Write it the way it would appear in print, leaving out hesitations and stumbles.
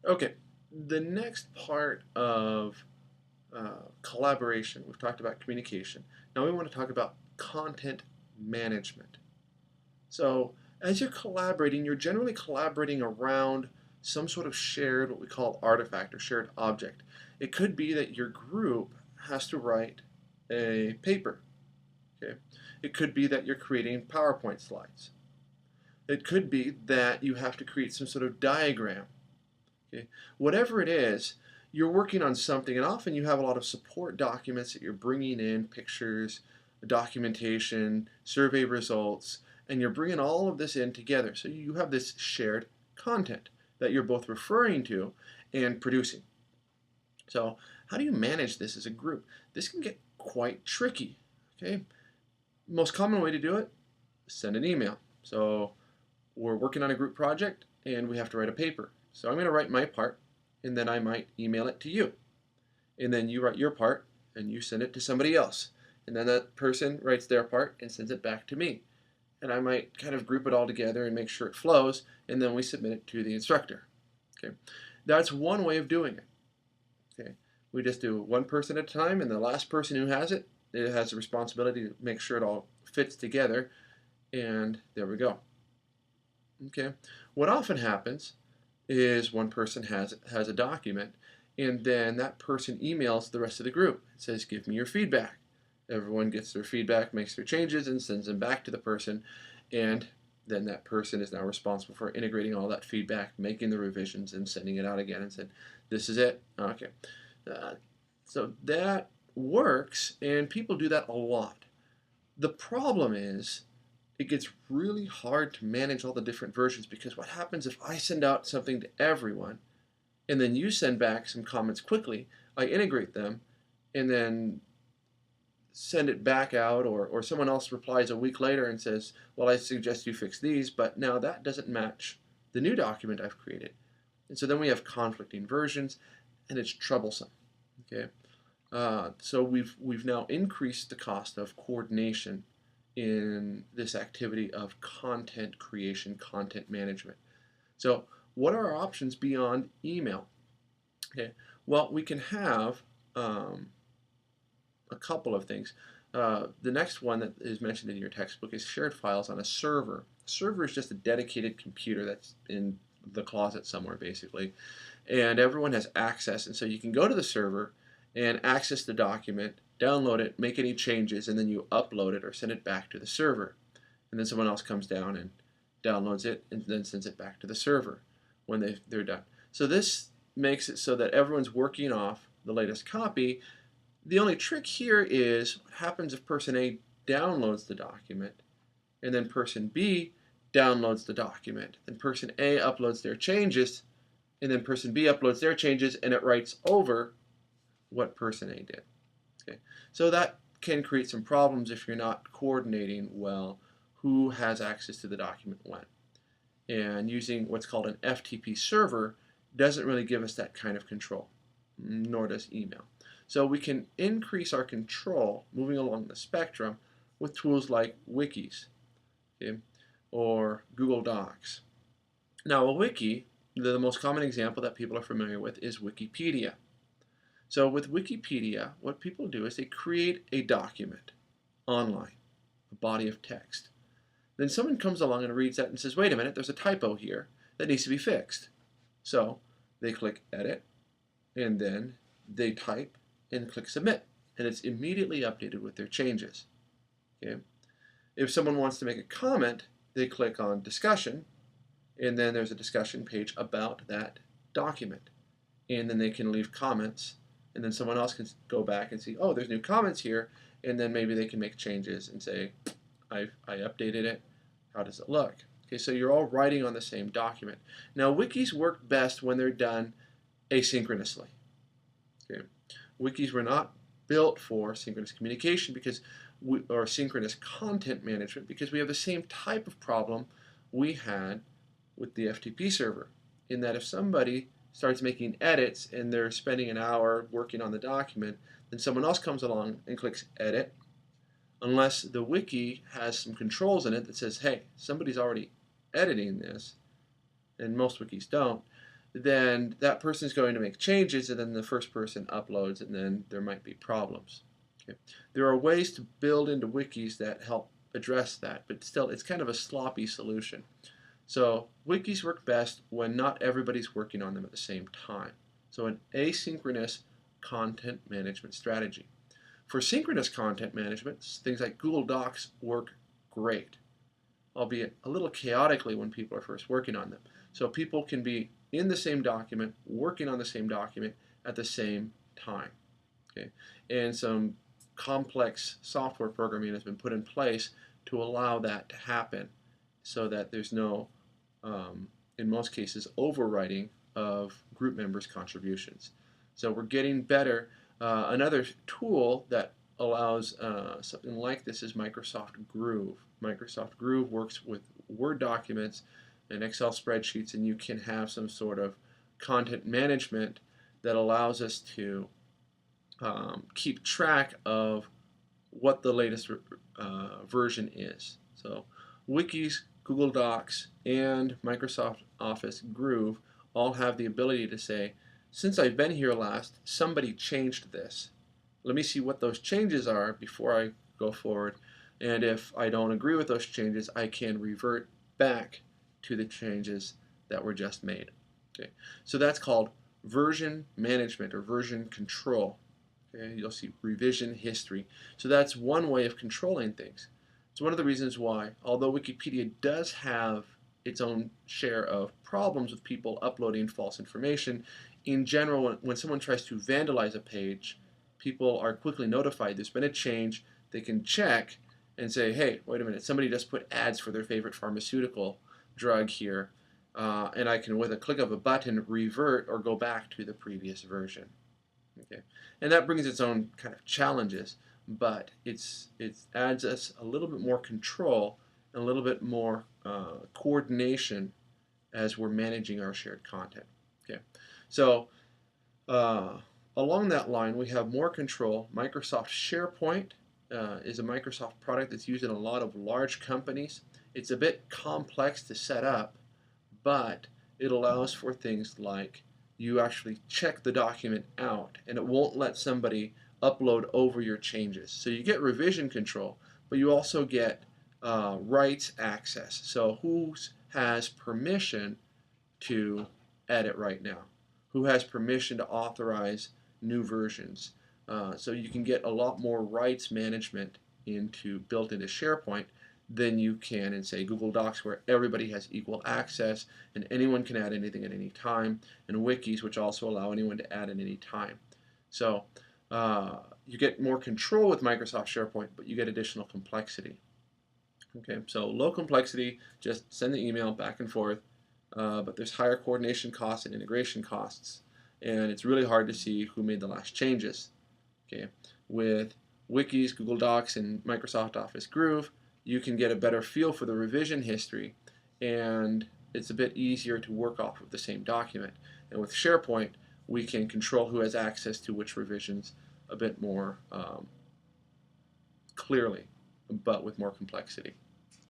Okay, the next part of collaboration, we've talked about communication. Now we want to talk about content management. So as you're collaborating, you're generally collaborating around some sort of shared, what we call artifact or shared object. It could be that your group has to write a paper. Okay, it could be that you're creating PowerPoint slides. It could be that you have to create some sort of diagram. Okay, whatever it is, you're working on something, and often you have a lot of support documents that you're bringing in, pictures, documentation, survey results, and you're bringing all of this in together. So you have this shared content that you're both referring to and producing. So how do you manage this as a group? This can get quite tricky. Okay, most common way to do it, send an email. So we're working on a group project and we have to write a paper. So I'm going to write my part and then I might email it to you. And then you write your part and you send it to somebody else. And then that person writes their part and sends it back to me. And I might kind of group it all together and make sure it flows, and then we submit it to the instructor. Okay, that's one way of doing it. Okay, we just do one person at a time, and the last person who has it has the responsibility to make sure it all fits together, and there we go. Okay, what often happens is one person has a document, and then that person emails the rest of the group. It says, give me your feedback. Everyone gets their feedback, makes their changes, and sends them back to the person, and then that person is now responsible for integrating all that feedback, making the revisions, and sending it out again and said, this is it. Okay. So that works, and people do that a lot. The problem is it gets really hard to manage all the different versions, because what happens if I send out something to everyone and then you send back some comments quickly, I integrate them, and then send it back out, or someone else replies a week later and says, well, I suggest you fix these, but now that doesn't match the new document I've created. And so then we have conflicting versions, and it's troublesome. Okay, so we've now increased the cost of coordination in this activity of content creation, content management. So what are our options beyond email? Okay, well, we can have a couple of things. The next one that is mentioned in your textbook is shared files on a server. A server is just a dedicated computer that's in the closet somewhere, basically, and everyone has access, and so you can go to the server and access the document, download it, make any changes, and then you upload it or send it back to the server. And then someone else comes down and downloads it and then sends it back to the server when they're done. So this makes it so that everyone's working off the latest copy. The only trick here is what happens if person A downloads the document and then person B downloads the document, and person A uploads their changes, and then person B uploads their changes, and it writes over what person A did. Okay, so that can create some problems if you're not coordinating well who has access to the document when. And using what's called an FTP server doesn't really give us that kind of control, nor does email. So we can increase our control moving along the spectrum with tools like wikis, okay, or Google Docs. Now a wiki, the most common example that people are familiar with is Wikipedia. So with Wikipedia, what people do is they create a document online, a body of text. Then someone comes along and reads that and says, wait a minute, there's a typo here that needs to be fixed. So they click edit, and then they type and click submit, and it's immediately updated with their changes. Okay. If someone wants to make a comment, they click on discussion, and then there's a discussion page about that document, and then they can leave comments, and then someone else can go back and see, oh, there's new comments here, and then maybe they can make changes and say, I updated it, how does it look? Okay, so you're all writing on the same document. Now wikis work best when they're done asynchronously. Okay, wikis were not built for synchronous communication or synchronous content management, because we have the same type of problem we had with the FTP server, in that if somebody starts making edits and they're spending an hour working on the document, then someone else comes along and clicks edit. Unless the wiki has some controls in it that says, hey, somebody's already editing this, and most wikis don't, then that person is going to make changes, and then the first person uploads, and then there might be problems. Okay. There are ways to build into wikis that help address that, but still, it's kind of a sloppy solution. So wikis work best when not everybody's working on them at the same time. So an asynchronous content management strategy. For synchronous content management, things like Google Docs work great, albeit a little chaotically when people are first working on them. So people can be in the same document, working on the same document at the same time. Okay? And some complex software programming has been put in place to allow that to happen so that there's no, in most cases, overwriting of group members' contributions. So we're getting better. Another tool that allows something like this is Microsoft Groove. Microsoft Groove works with Word documents and Excel spreadsheets, and you can have some sort of content management that allows us to keep track of what the latest version is. So wikis, Google Docs, and Microsoft Office Groove all have the ability to say, since I've been here last, somebody changed this. Let me see what those changes are before I go forward. And if I don't agree with those changes, I can revert back to the changes that were just made. Okay, so that's called version management or version control. Okay, you'll see revision history. So that's one way of controlling things. It's one of the reasons why, although Wikipedia does have its own share of problems with people uploading false information, in general, when someone tries to vandalize a page, people are quickly notified there's been a change. They can check and say, hey, wait a minute, somebody just put ads for their favorite pharmaceutical drug here, and I can, with a click of a button, revert or go back to the previous version. Okay, and that brings its own kind of challenges, but it adds us a little bit more control and a little bit more coordination as we're managing our shared content. Okay, so along that line, we have more control. Microsoft SharePoint is a Microsoft product that's used in a lot of large companies. It's a bit complex to set up, but it allows for things like you actually check the document out, and it won't let somebody upload over your changes. So you get revision control, but you also get rights access. So who has permission to edit right now? Who has permission to authorize new versions? So you can get a lot more rights management built into SharePoint than you can in, say, Google Docs, where everybody has equal access and anyone can add anything at any time, and wikis, which also allow anyone to add at any time. So you get more control with Microsoft SharePoint, but you get additional complexity. Okay, so low complexity, just send the email back and forth, but there's higher coordination costs and integration costs, and it's really hard to see who made the last changes. Okay, with wikis, Google Docs, and Microsoft Office Groove, you can get a better feel for the revision history, and it's a bit easier to work off of the same document. And with SharePoint, we can control who has access to which revisions a bit more clearly, but with more complexity.